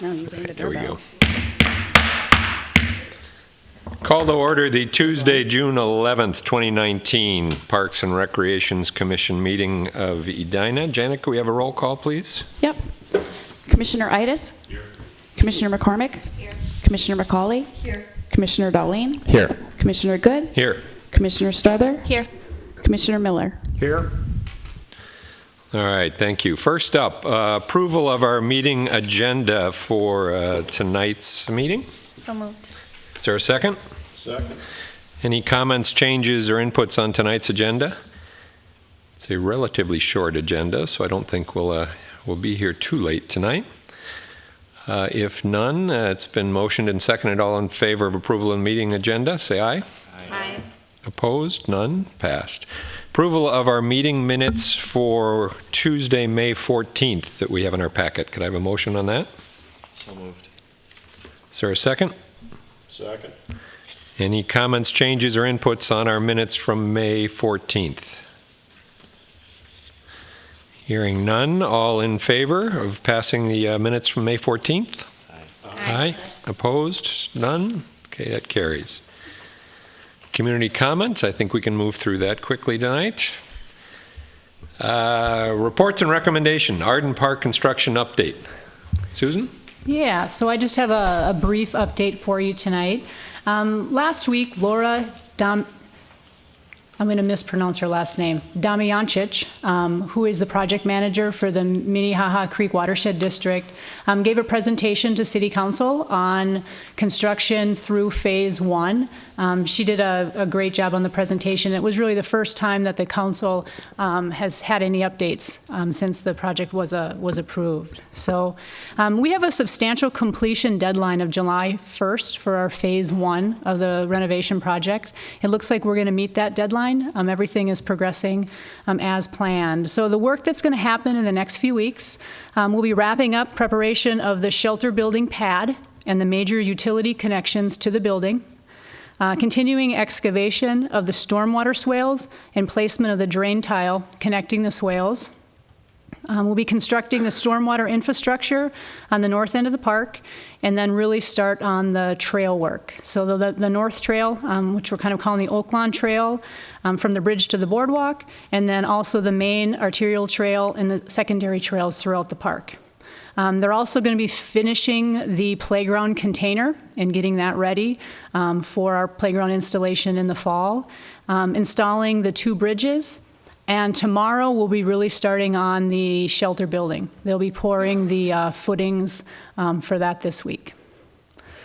No, you rang the There we doorbell. go. Call to order the Tuesday, June 11th, 2019 Parks and Recreations Commission meeting of Edina. Janet, could we have a roll call, please? Yep. Commissioner Itis? Here. Commissioner McCormick? Here. Commissioner McCauley? Here. Commissioner Darlene? Here. Commissioner Good? Here. Commissioner Strother? Here. Commissioner Miller? Here. All right, thank you. First up, approval of our meeting agenda for tonight's meeting. So moved. Is there a second? Second. Any comments, changes, or inputs on tonight's agenda? It's a relatively short agenda, so I don't think we'll be here too late tonight. If none, it's been motioned and seconded. All in favor of approval of the meeting agenda, say aye. Aye. Opposed? None? Passed. Approval of our meeting minutes for Tuesday, May 14th that we have in our packet. Could I have a motion on that? So moved. Is there a second? Second. Any comments, changes, or inputs on our minutes from May 14th? Hearing none, all in favor of passing the minutes from May 14th? Aye. Opposed? None? Okay, that carries. Community comments, I think we can move through that quickly tonight. Reports and recommendation, Arden Park construction update. Susan? Yeah, so I just have a brief update for you tonight. Last week, Laura I'm going to mispronounce her last name, Damiancic, who is the project manager for the Minnehaha Creek Watershed District, gave a presentation to City Council on construction through Phase 1. She did a great job on the presentation. It was really the first time that the council has had any updates since the project was approved. So we have a substantial completion deadline of July 1st for our Phase 1 of the renovation project. It looks like we're going to meet that deadline. Everything is progressing as planned. So the work that's going to happen in the next few weeks, we'll be wrapping up preparation of the shelter building pad and the major utility connections to the building, continuing excavation of the stormwater swales and placement of the drain tile connecting the swales. We'll be constructing the stormwater infrastructure on the north end of the park and then really start on the trail work. So the north trail, which we're kind of calling the Oaklawn Trail, from the bridge to the boardwalk, and then also the main arterial trail and the secondary trails throughout the park. They're also going to be finishing the playground container and getting that ready for our playground installation in the fall, installing the 2 bridges. And tomorrow we'll be really starting on the shelter building. They'll be pouring the footings for that this week.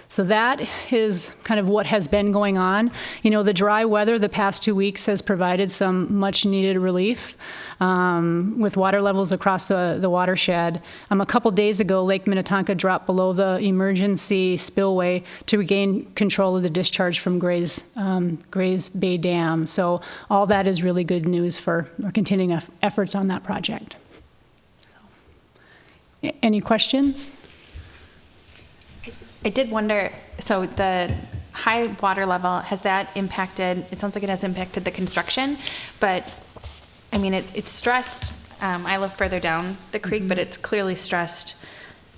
So that is kind of what has been going on. You know, the dry weather the past 2 weeks has provided some much needed relief with water levels across the watershed. A couple days ago, Lake Minnetonka dropped below the emergency spillway to regain control of the discharge from Gray's Bay Dam. So all that is really good news for our continuing efforts on that project. So, any questions? I did wonder, so the high water level, has that impacted, it sounds like it has impacted the construction, but I mean, it's stressed, I live further down the creek, but it's clearly stressed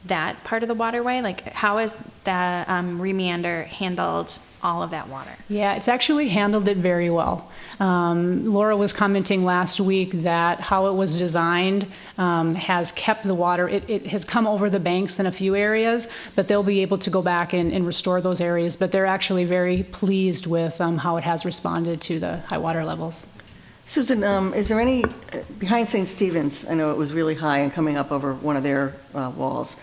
that part of the waterway. Like, how has the remeander handled all of that water? Yeah, it's actually handled it very well. Laura was commenting last week that how it was designed has kept the water. It has come over the banks in a few areas, but they'll be able to go back and restore those areas. But they're actually very pleased with how it has responded to the high water levels. Susan, is there any, behind St. Stephen's, I know it was really high and coming up over one of their walls.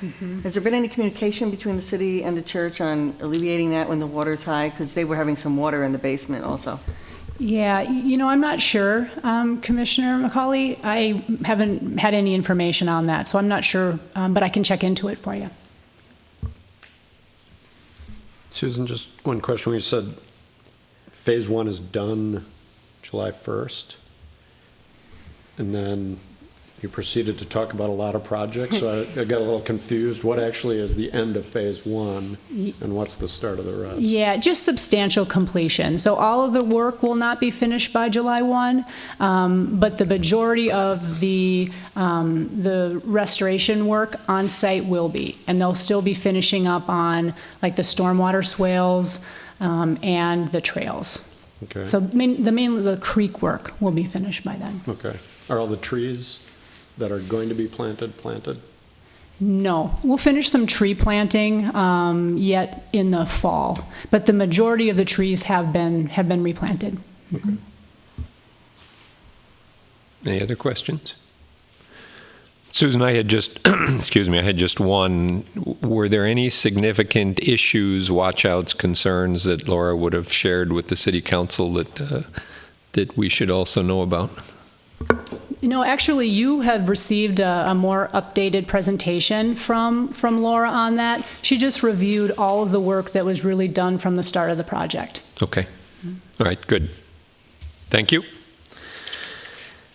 Has there been any communication between the city and the church on alleviating that when the water's high? Because they were having some water in the basement also. Yeah, you know, I'm not sure, Commissioner McCauley. I haven't had any information on that, so I'm not sure, but I can check into it for you. Susan, just one question. You said Phase 1 is done July 1st, and then you proceeded to talk about a lot of projects, so I got a little confused. What actually is the end of phase one, and what's the start of the rest? Yeah, just substantial completion. So all of the work will not be finished by July 1, but the majority of the restoration work on site will be. And they'll still be finishing up on like the stormwater swales and the trails. Okay. So the creek work will be finished by then. Okay. Are all the trees that are going to be planted? No, we'll finish some tree planting yet in the fall, but the majority of the trees have been replanted. Okay. Any other questions? Susan, I had just, excuse me, I had just one. Were there any significant issues, watch-outs, concerns that Laura would have shared with the city council that we should also know about? You know, actually, you have received a more updated presentation from Laura on that. She just reviewed all of the work that was really done from the start of the project. Okay. All right, good. Thank you.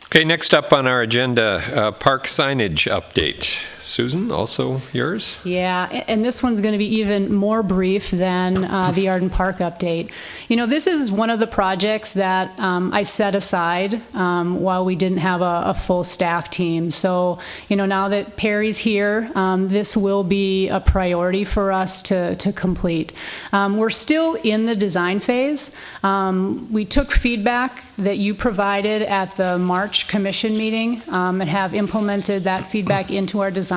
Okay, next up on our agenda, park signage update. Susan, also yours? Yeah, and this one's going to be even more brief than the Arden Park update. You know, this is one of the projects that I set aside while we didn't have a full staff team. So, you know, now that Perry's here, this will be a priority for us to complete. We're still in the design phase. We took feedback that you provided at the March commission meeting and have implemented that feedback into our design.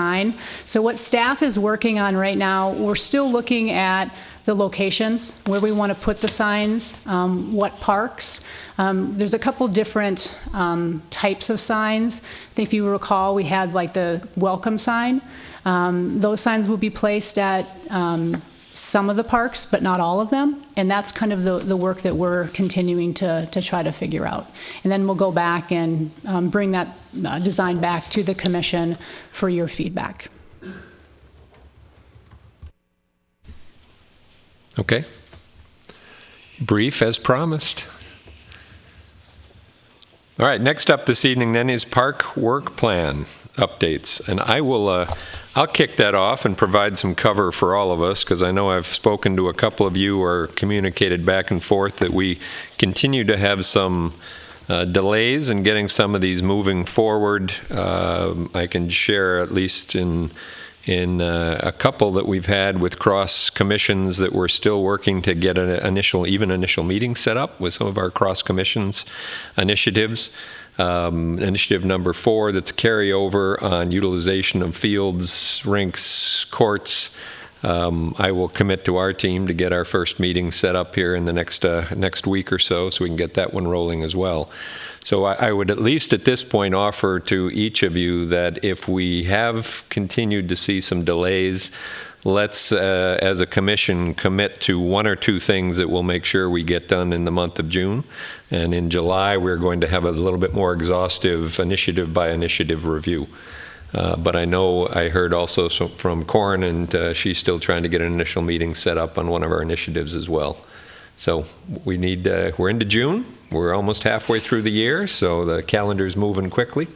So what staff is working on right now, we're still looking at the locations, where we want to put the signs, what parks. There's a couple different types of signs. I think if you recall, we had like the welcome sign. Those signs will be placed at some of the parks, but not all of them. And that's kind of the work that we're continuing to try to figure out. And then we'll go back and bring that design back to the commission for your feedback. Okay. Brief as promised. All right, next up this evening then is park work plan updates. And I'll kick that off and provide some cover for all of us, because I know I've spoken to a couple of you or communicated back and forth that we continue to have some delays in getting some of these moving forward. I can share at least in a couple that we've had with cross commissions that we're still working to get an initial meeting set up with some of our cross commissions initiatives. Initiative number 4, that's a carryover on utilization of fields, rinks, courts. I will commit to our team to get our first meeting set up here in the next week or so we can get that one rolling as well. So I would at least at this point offer to each of you that if we have continued to see some delays, let's, as a commission, commit to 1 or 2 things that we'll make sure we get done in the month of June. And in July, we're going to have a little bit more exhaustive initiative by initiative review. But I know I heard also from Corin, and she's still trying to get an initial meeting set up on one of our initiatives as well. So we're into June. We're almost halfway through the year, so the calendar's moving quickly.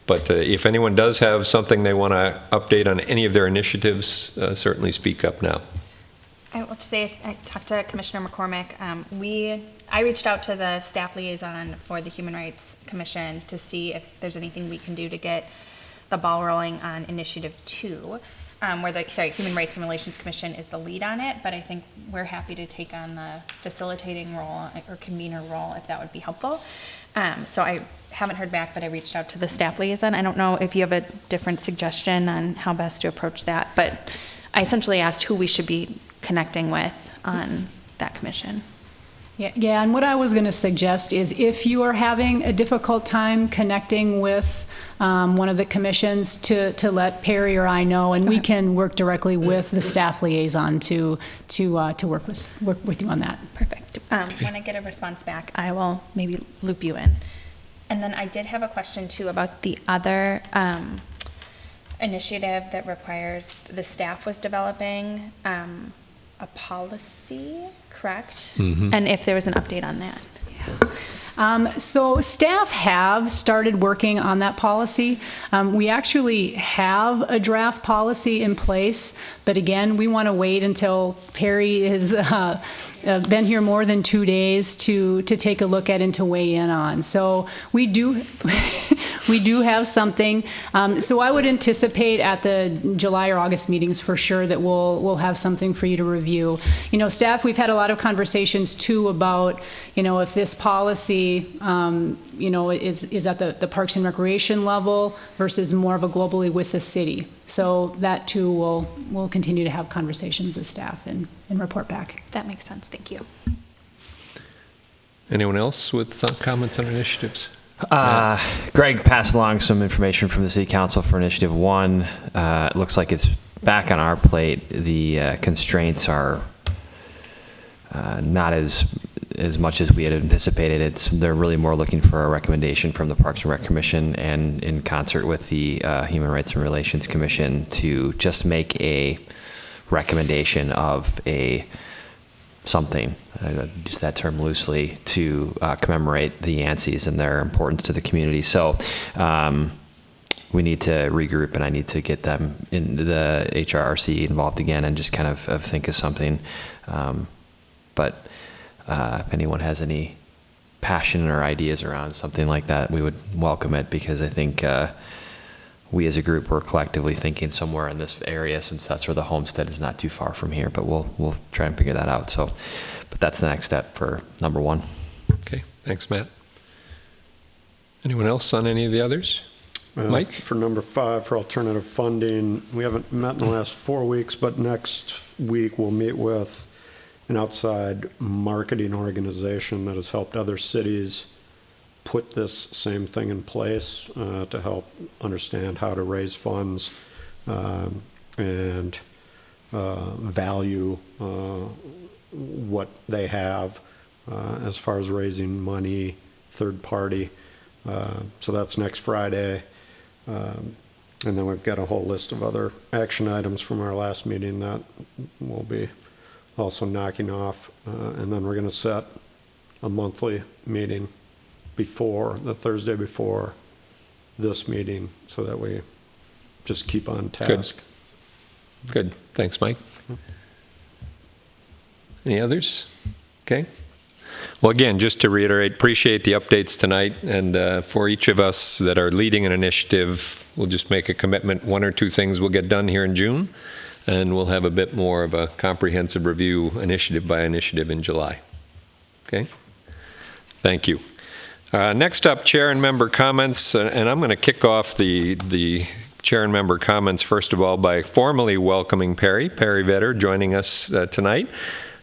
But if anyone does have something they want to update on any of their initiatives, certainly speak up now. I will just say, I talked to Commissioner McCormick. I reached out to the staff liaison for the Human Rights Commission to see if there's anything we can do to get the ball rolling on Initiative 2, where the Human Rights and Relations Commission is the lead on it, but I think we're happy to take on the facilitating role or convener role if that would be helpful. So I haven't heard back, but I reached out to the staff liaison. I don't know if you have a different suggestion on how best to approach that, but I essentially asked who we should be connecting with on that commission. Yeah, and what I was going to suggest is if you are having a difficult time connecting with one of the commissions, to let Perry or I know, and we can work directly with the staff liaison to work with you on that. Perfect. When I get a response back, I will maybe loop you in. And then I did have a question too about the other initiative that requires, the staff was developing a policy, correct? Mm-hmm. And if there was an update on that. So staff have started working on that policy. We actually have a draft policy in place, but again, we want to wait until Perry has been here more than 2 days to take a look at and to weigh in on. So we do we do have something. So I would anticipate at the July or August meetings for sure that we'll have something for you to review. You know, staff, we've had a lot of conversations too about, you know, if this policy, you know, is at the Parks and Recreation level versus more of a globally with the city. So that too, we'll continue to have conversations as staff and report back. That makes sense. Thank you. Anyone else with comments on initiatives? Greg passed along some information from the City Council for Initiative 1. It looks like it's back on our plate. The constraints are not as much as we had anticipated. They're really more looking for a recommendation from the Parks and Rec Commission and in concert with the Human Rights and Relations Commission to just make a recommendation of something, I use that term loosely, to commemorate the Yanceys and their importance to the community. So we need to regroup, and I need to get them in the HRRC involved again and just kind of think of something. But if anyone has any passion or ideas around something like that, we would welcome it, because I think we as a group were collectively thinking somewhere in this area, since that's where the homestead is not too far from here, but we'll try and figure that out. So, but that's the next step for number 1. Okay, thanks, Matt. Anyone else on any of the others? Mike? For number 5, for alternative funding, we haven't met in the last 4 weeks, but next week we'll meet with an outside marketing organization that has helped other cities put this same thing in place to help understand how to raise funds and value what they have as far as raising money, third party. So that's next Friday. And then we've got a whole list of other action items from our last meeting that we'll be also knocking off. And then we're going to set a monthly meeting before, the Thursday before this meeting, so that we just keep on task. Good. Thanks, Mike. Any others? Okay. Well, again, just to reiterate, appreciate the updates tonight. And for each of us that are leading an initiative, we'll just make a commitment. 1 or 2 things will get done here in June, and we'll have a bit more of a comprehensive review initiative by initiative in July. Okay? Thank you. Next up, chair and member comments, and I'm going to kick off the chair and member comments, first of all, by formally welcoming Perry Vetter, joining us tonight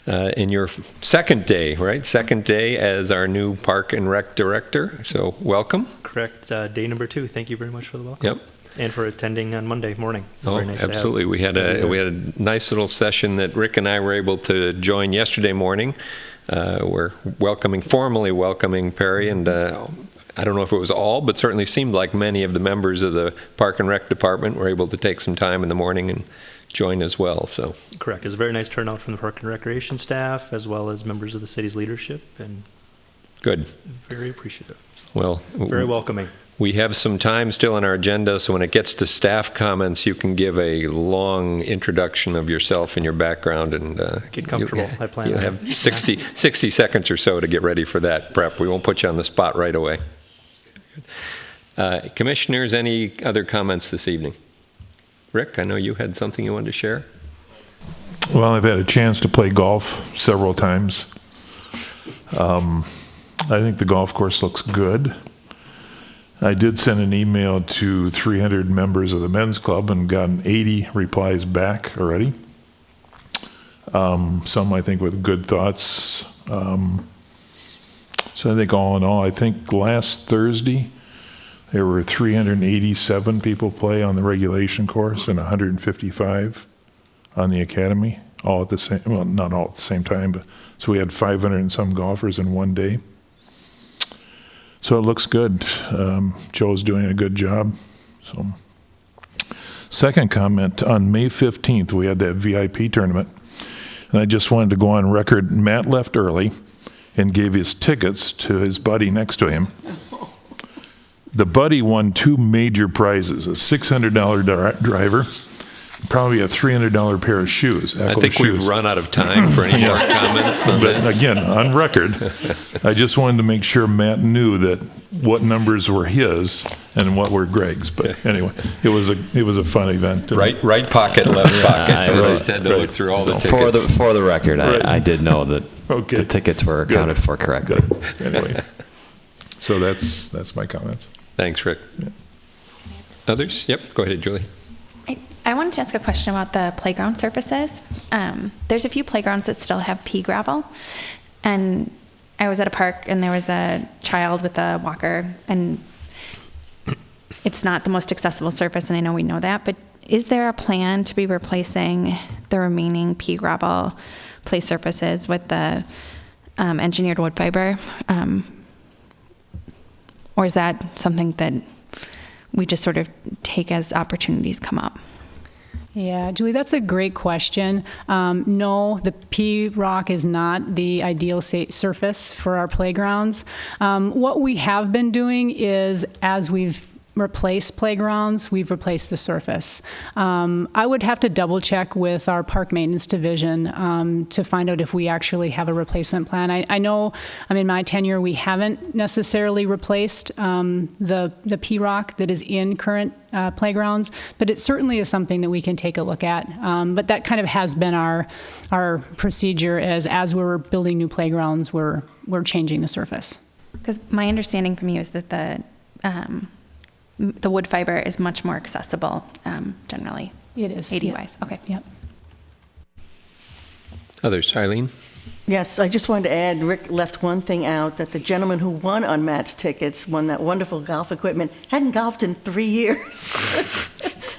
in your second day, right? Second day as our new Park and Rec Director, so welcome. Correct. Day number 2. Thank you very much for the welcome. Yep. And for attending on Monday morning. Oh, Very nice absolutely. We had a nice little session that Rick and I were able to join yesterday morning. We're formally welcoming Perry, and I don't know if it was all, but certainly seemed like many of the members of the Park and Rec Department were able to take some time in the morning and join as well. So Correct. It was a very nice turnout from the Park and Recreation staff, as well as members of the city's leadership, and good. very appreciative. Well, Very welcoming. we have some time still on our agenda, so when it gets to staff comments, you can give a long introduction of yourself and your background, and Get comfortable. I plan you on have it. 60 seconds or so to get ready for that prep. We won't put you on the spot right away. Commissioners, any other comments this evening? Rick, I know you had something you wanted to share. Well, I've had a chance to play golf several times. I think the golf course looks good. I did send an email to 300 members of the men's club and gotten 80 replies back already. Some, I think, with good thoughts. So I think all in all, I think last Thursday, there were 387 people play on the regulation course and 155 on the academy, all at the same, well, not all at the same time, but so we had 500 and some golfers in one day. So it looks good. Joe's doing a good job. So, second comment, on May 15th, we had that VIP tournament, and I just wanted to go on record. Matt left early. and gave his tickets to his buddy next to him. The buddy won 2 major prizes, a $600 driver, probably a $300 pair of shoes. I think we've run out of time for any more comments on But this. again, on record, I just wanted to make sure Matt knew that what numbers were his and what were Greg's. But anyway, it was a fun event. Right pocket, left pocket. I I really- just had to look through all the tickets. For the record, Right. I did know that Okay. the tickets were accounted Good. for correctly. Good. Anyway, so that's my comments. Thanks, Rick. Others? Yep, go ahead, Julie. I wanted to ask a question about the playground surfaces. There's a few playgrounds that still have pea gravel, and I was at a park and there was a child with a walker, and it's not the most accessible surface, and I know we know that, but is there a plan to be replacing the remaining pea gravel play surfaces with the engineered wood fiber? Or is that something that we just sort of take as opportunities come up? Yeah, Julie, that's a great question. No, the pea rock is not the ideal surface for our playgrounds. What we have been doing is, as we've replaced playgrounds, we've replaced the surface. I would have to double check with our park maintenance division to find out if we actually have a replacement plan. I know, in my tenure, we haven't necessarily replaced the pea rock that is in current playgrounds, but it certainly is something that we can take a look at. But that kind of has been our procedure as we're building new playgrounds, we're changing the surface. Because my understanding from you is that the wood fiber is much more accessible generally. It is. AD-wise. Okay. Yep. Others? Eileen? Yes, I just wanted to add, Rick left one thing out, that the gentleman who won on Matt's tickets, won that wonderful golf equipment, hadn't golfed in 3 years.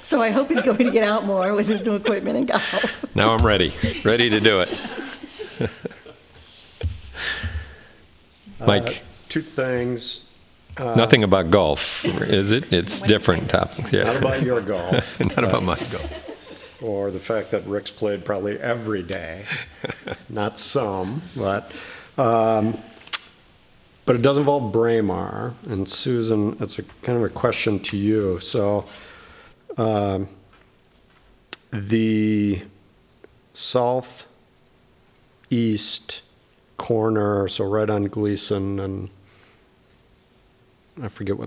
So I hope he's going to get out more with his new equipment and golf. Now I'm ready to do it. Mike? 2 things. Nothing about golf, is it? It's different topics. Yeah. Not about your golf. Not about my golf. Or the fact that Rick's played probably every day. Not some, but it does involve Braemar. And Susan, it's a kind of a question to you. So the southeast corner, so right on Gleason and I forget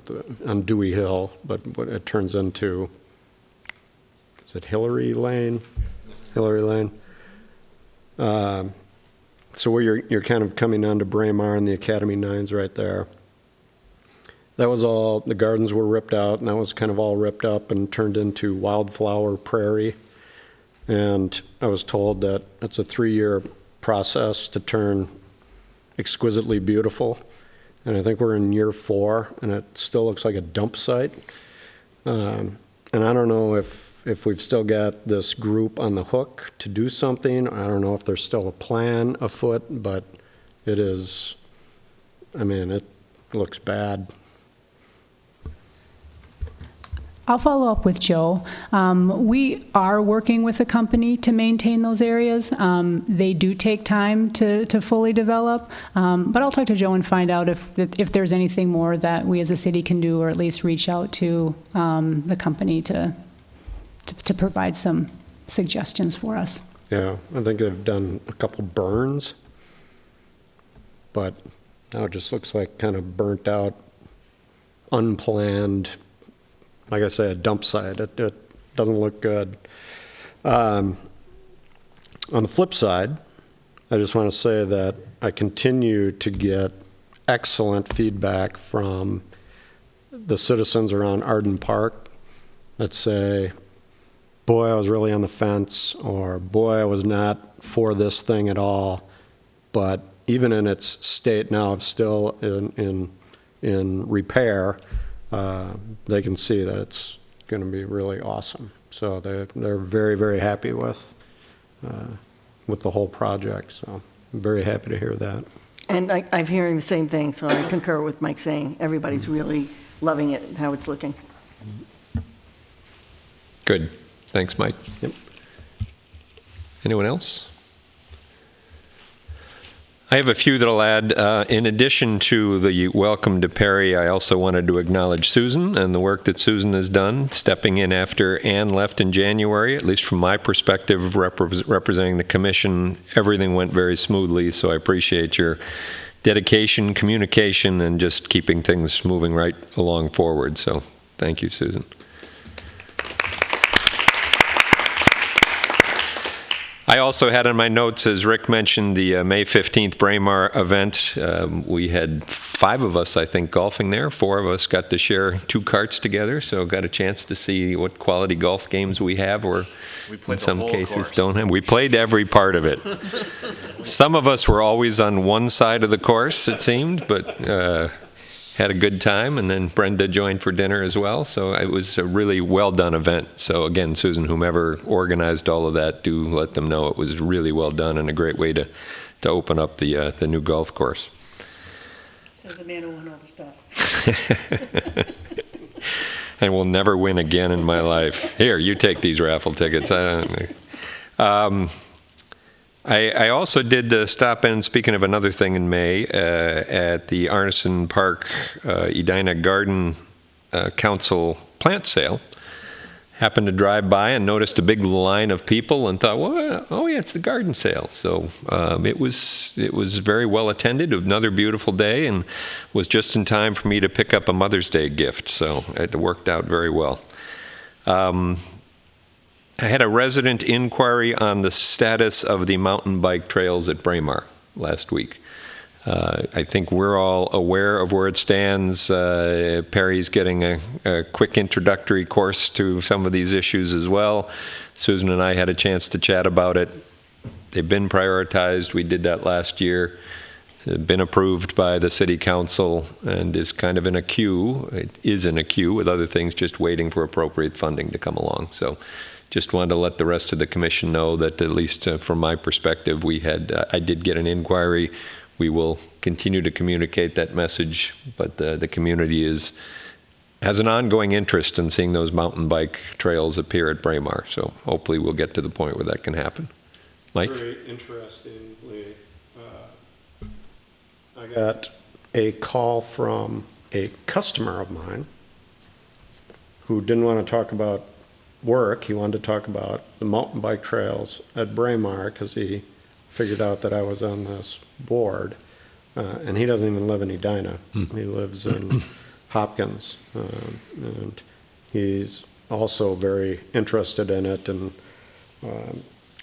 on Dewey Hill, but what it turns into, is it Hillary Lane? Hillary Lane. So where you're kind of coming onto Braemar and the Academy Nines right there. That was all, the gardens were ripped out, and that was kind of all ripped up and turned into wildflower prairie. And I was told that it's a 3-year process to turn exquisitely beautiful. And I think we're in year 4, and it still looks like a dump site. And I don't know if we've still got this group on the hook to do something. I don't know if there's still a plan afoot, but it is, it looks bad. I'll follow up with Joe. We are working with a company to maintain those areas. They do take time to fully develop, but I'll talk to Joe and find out if there's anything more that we as a city can do, or at least reach out to the company to provide some suggestions for us. Yeah, I think they've done a couple burns, but now it just looks like kind of burnt out, unplanned, like I say, a dump site. It doesn't look good. On the flip side, I just want to say that I continue to get excellent feedback from the citizens around Arden Park that say, boy, I was really on the fence, or boy, I was not for this thing at all. But even in its state now of still in repair, they can see that it's going to be really awesome. So they're very, very happy with the whole project. So I'm very happy to hear that. And I'm hearing the same thing, so I concur with Mike saying everybody's really loving it, how it's looking. Good. Thanks, Mike. Yep. Anyone else? I have a few that I'll add. In addition to the welcome to Perry, I also wanted to acknowledge Susan and the work that Susan has done, stepping in after Ann left in January. At least from my perspective of representing the commission, everything went very smoothly, so I appreciate your dedication, communication, and just keeping things moving right along forward. So thank you, Susan. I also had in my notes, as Rick mentioned, the May 15th Braemar event. We had 5 of us, I think, golfing there. 4 of us got to share 2 carts together, so got a chance to see what quality golf games we have, or in some cases don't have. We played every part of it. Some of us were always on one side of the course, it seemed, but had a good time, and then Brenda joined for dinner as well, so it was a really well-done event. So again, Susan, whomever organized all of that, do let them know it was really well done and a great way to open up the new golf course. Says the man who won all the stuff. And will never win again in my life. Here, you take these raffle tickets. I also did stop in, speaking of another thing in May, at the Arneson Park Edina Garden Council plant sale. Happened to drive by and noticed a big line of people and thought, well, oh yeah, it's the garden sale. So it was very well attended, another beautiful day, and was just in time for me to pick up a Mother's Day gift. So it worked out very well. I had a resident inquiry on the status of the mountain bike trails at Braemar last week. I think we're all aware of where it stands. Perry's getting a quick introductory course to some of these issues as well. Susan and I had a chance to chat about it. They've been prioritized. We did that last year. Been approved by the city council and is kind of in a queue. It is in a queue with other things, just waiting for appropriate funding to come along. So just wanted to let the rest of the commission know that, at least from my perspective, I did get an inquiry. We will continue to communicate that message, but the community has an ongoing interest in seeing those mountain bike trails appear at Braemar. So hopefully we'll get to the point where that can happen. Mike? Very interestingly, I got a call from a customer of mine who didn't want to talk about work. He wanted to talk about the mountain bike trails at Braemar because he figured out that I was on this board, and he doesn't even live in Edina. He lives in Hopkins, and he's also very interested in it, and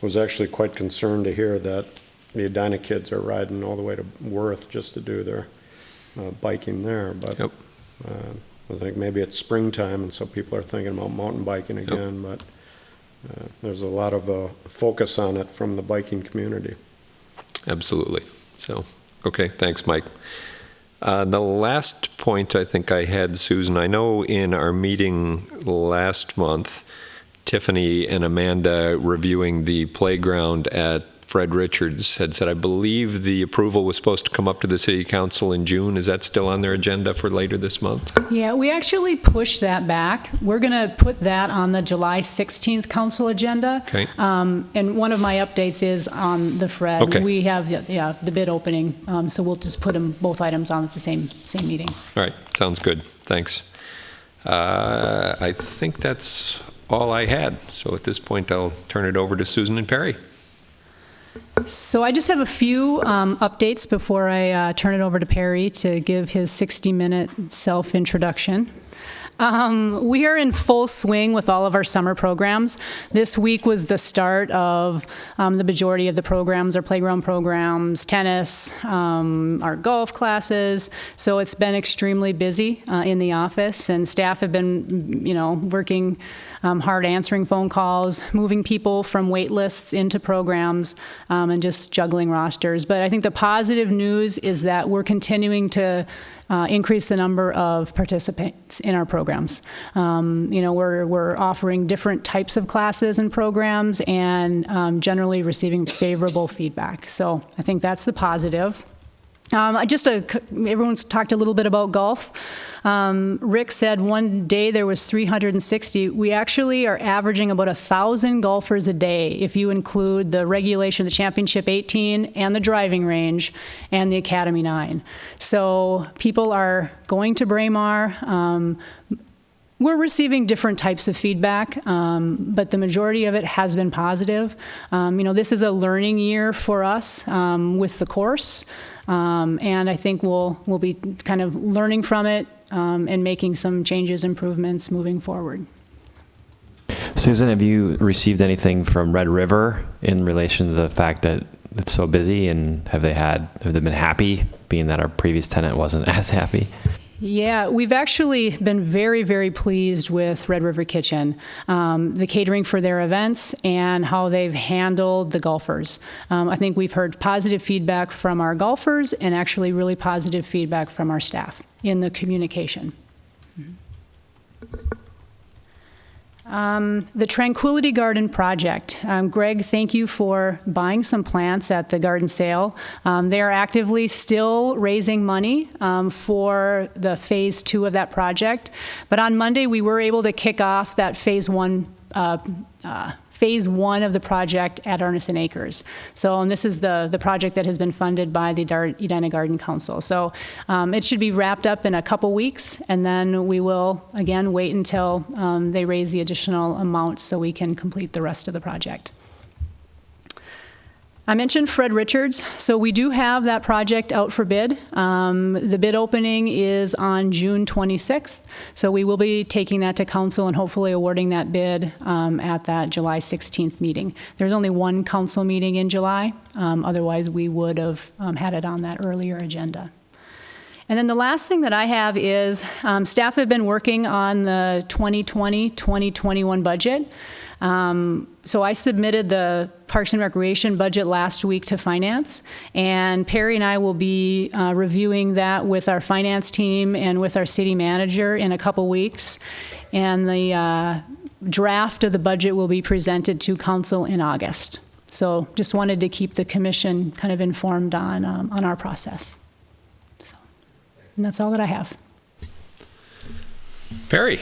was actually quite concerned to hear that the Edina kids are riding all the way to Worth just to do their biking there. But Yep. I think maybe it's springtime, and so people are thinking about mountain biking again, but there's a lot of focus on it from the biking community. Absolutely. So, okay, thanks, Mike. The last point I think I had, Susan, I know in our meeting last month, Tiffany and Amanda reviewing the playground at Fred Richards had said, I believe the approval was supposed to come up to the city council in June. Is that still on their agenda for later this month? Yeah, we actually pushed that back. We're going to put that on the July 16th council agenda. Okay. And one of my updates is on the Fred. Okay. We have, the bid opening, so we'll just put them, both items on at the same meeting. All right, sounds good. Thanks. I think that's all I had. So at this point, I'll turn it over to Susan and Perry. So I just have a few updates before I turn it over to Perry to give his 60-minute self-introduction. We are in full swing with all of our summer programs. This week was the start of the majority of the programs, our playground programs, tennis, our golf classes. So it's been extremely busy in the office, and staff have been, working hard, answering phone calls, moving people from wait lists into programs, and just juggling rosters. But I think the positive news is that we're continuing to increase the number of participants in our programs. We're offering different types of classes and programs, and generally receiving favorable feedback. So I think that's the positive. Everyone's talked a little bit about golf. Rick said one day there was 360. We actually are averaging about 1,000 golfers a day if you include the regulation, the Championship 18, and the driving range, and the Academy 9. So people are going to Braemar. We're receiving different types of feedback, but the majority of it has been positive. This is a learning year for us with the course. And I think we'll be kind of learning from it and making some changes, improvements moving forward. Susan, have you received anything from Red River in relation to the fact that it's so busy, and have they been happy, being that our previous tenant wasn't as happy? Yeah, we've actually been very, very pleased with Red River Kitchen, the catering for their events and how they've handled the golfers. I think we've heard positive feedback from our golfers and actually really positive feedback from our staff in the communication. The Tranquility Garden project. Greg, thank you for buying some plants at the garden sale. They are actively still raising money for the phase 2 of that project. But on Monday, we were able to kick off that phase 1 of the project at Arneson Acres. And this is the project that has been funded by the Edina Garden Council. So it should be wrapped up in a couple weeks, and then we will, again, wait until they raise the additional amount so we can complete the rest of the project. I mentioned Fred Richards, so we do have that project out for bid. The bid opening is on June 26th, so we will be taking that to council and hopefully awarding that bid at that July 16th meeting. There's only one council meeting in July, otherwise we would have had it on that earlier agenda. And then the last thing that I have is staff have been working on the 2020-2021 budget. So I submitted the Parks and Recreation budget last week to Finance, and Perry and I will be reviewing that with our finance team and with our city manager in a couple weeks. And the draft of the budget will be presented to council in August. So just wanted to keep the commission kind of informed on our process. And that's all that I have. Perry.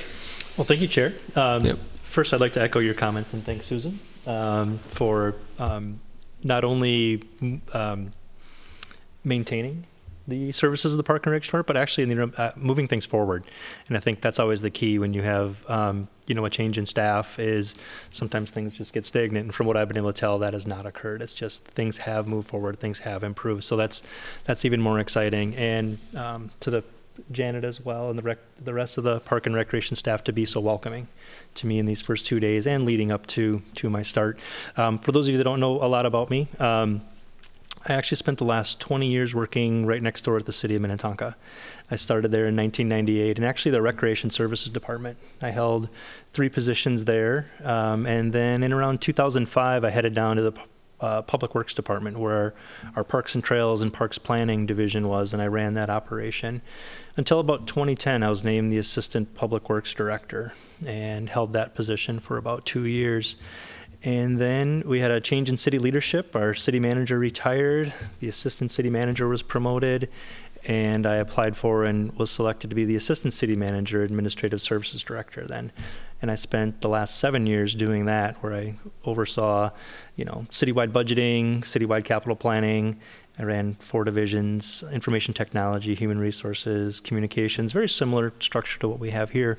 Well, thank you, Chair. Yep. First, I'd like to echo your comments and thank Susan for not only maintaining the services of the Park and Rec Department, but actually in the, moving things forward. And I think that's always the key when you have, a change in staff is sometimes things just get stagnant. And from what I've been able to tell, that has not occurred. It's just things have moved forward, things have improved. So that's even more exciting. And to the Janet as well and the rest of the Park and Recreation staff to be so welcoming to me in these first 2 days and leading up to my start. For those of you that don't know a lot about me, I actually spent the last 20 years working right next door at the city of Minnetonka. I started there in 1998, and actually the Recreation Services Department. I held 3 positions there, and then in around 2005, I headed down to the Public Works Department, where our Parks and Trails and Parks Planning division was, and I ran that operation. Until about 2010, I was named the Assistant Public Works Director and held that position for about 2 years. And then we had a change in city leadership. Our city manager retired, the assistant city manager was promoted, and I applied for and was selected to be the assistant city manager, administrative services director then. And I spent the last 7 years doing that, where I oversaw, citywide budgeting, citywide capital planning. I ran 4 divisions: information technology, human resources, communications, very similar structure to what we have here.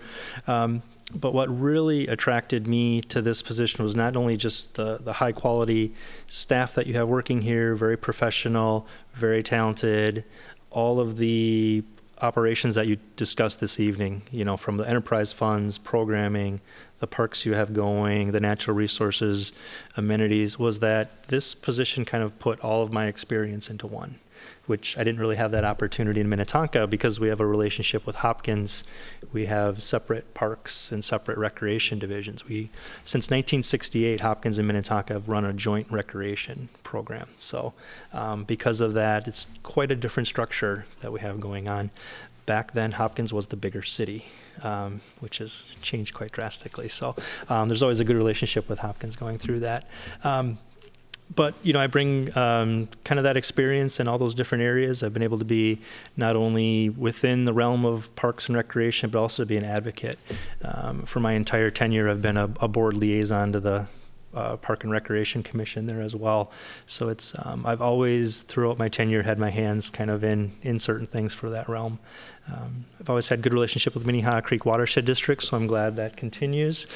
But what really attracted me to this position was not only just the high quality staff that you have working here, very professional, very talented, all of the operations that you discussed this evening, from the enterprise funds, programming, the parks you have going, the natural resources, amenities, was that this position kind of put all of my experience into one, which I didn't really have that opportunity in Minnetonka because we have a relationship with Hopkins. We have separate parks and separate recreation divisions. Since 1968, Hopkins and Minnetonka have run a joint recreation program. So because of that, it's quite a different structure that we have going on. Back then, Hopkins was the bigger city, which has changed quite drastically. So there's always a good relationship with Hopkins going through that. but I bring kind of that experience in all those different areas. I've been able to be not only within the realm of parks and recreation, but also be an advocate. For my entire tenure, I've been a board liaison to the Park and Recreation Commission there as well. So it's I've always, throughout my tenure, had my hands kind of in certain things for that realm. I've always had good relationship with Minnehaha Creek Watershed District, so I'm glad that continues.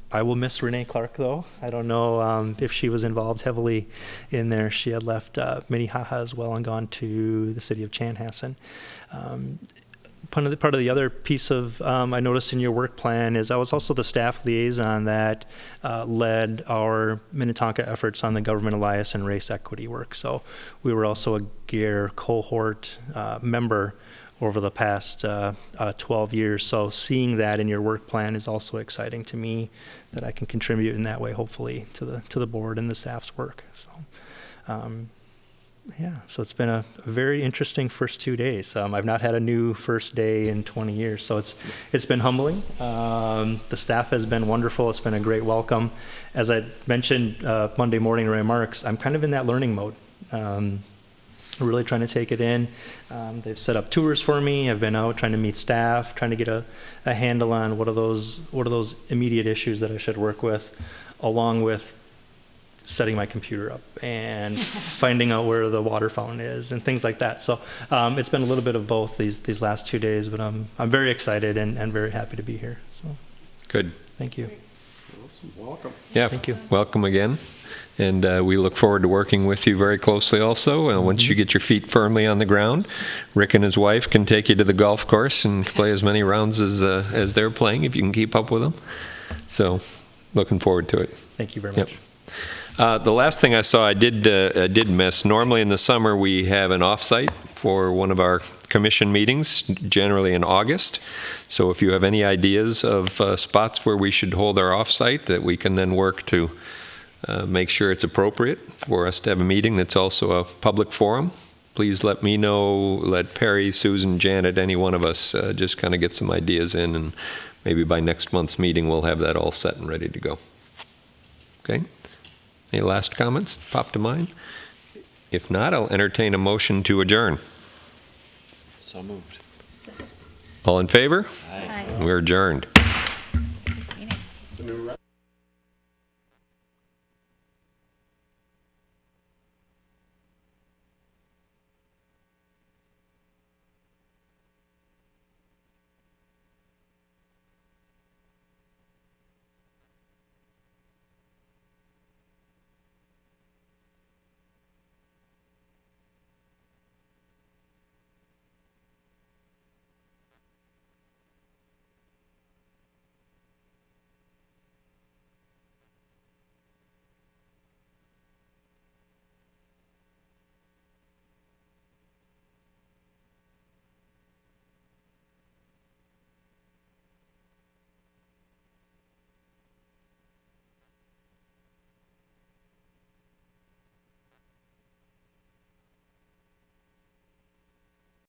I will miss Renee Clark, though. I don't know if she was involved heavily in there. She had left Minnehaha as well and gone to the city of Chanhassen. Part of the other piece of I noticed in your work plan is I was also the staff liaison that led our Minnetonka efforts on the government alliance and race equity work. So we were also a GARE cohort member over the past 12 years. So seeing that in your work plan is also exciting to me, that I can contribute in that way, hopefully, to the board and the staff's work. So, yeah, so it's been a very interesting first 2 days. I've not had a new first day in 20 years, so it's been humbling. The staff has been wonderful. It's been a great welcome. As I mentioned Monday morning remarks, I'm kind of in that learning mode. Really trying to take it in. They've set up tours for me. I've been out trying to meet staff, trying to get a handle on what are those immediate issues that I should work with, along with setting my computer up and finding out where the water fountain is and things like that. So it's been a little bit of both these last 2 days, but I'm very excited and very happy to be here. So Good. thank you. Awesome. Welcome. Yeah. Thank you. Welcome again. And we look forward to working with you very closely also. Once you get your feet firmly on the ground, Rick and his wife can take you to the golf course and play as many rounds as they're playing, if you can keep up with them. So looking forward to it. Thank you very much. The last thing I saw, I did miss. Normally in the summer we have an offsite for one of our commission meetings, generally in August. So if you have any ideas of spots where we should hold our offsite, that we can then work to make sure it's appropriate for us to have a meeting that's also a public forum, please let me know, let Perry, Susan, Janet, any one of us just kind of get some ideas in, and maybe by next month's meeting we'll have that all set and ready to go. Okay? Any last comments pop to mind? If not, I'll entertain a motion to adjourn. So moved. All in favor? Aye. We're adjourned. Meeting.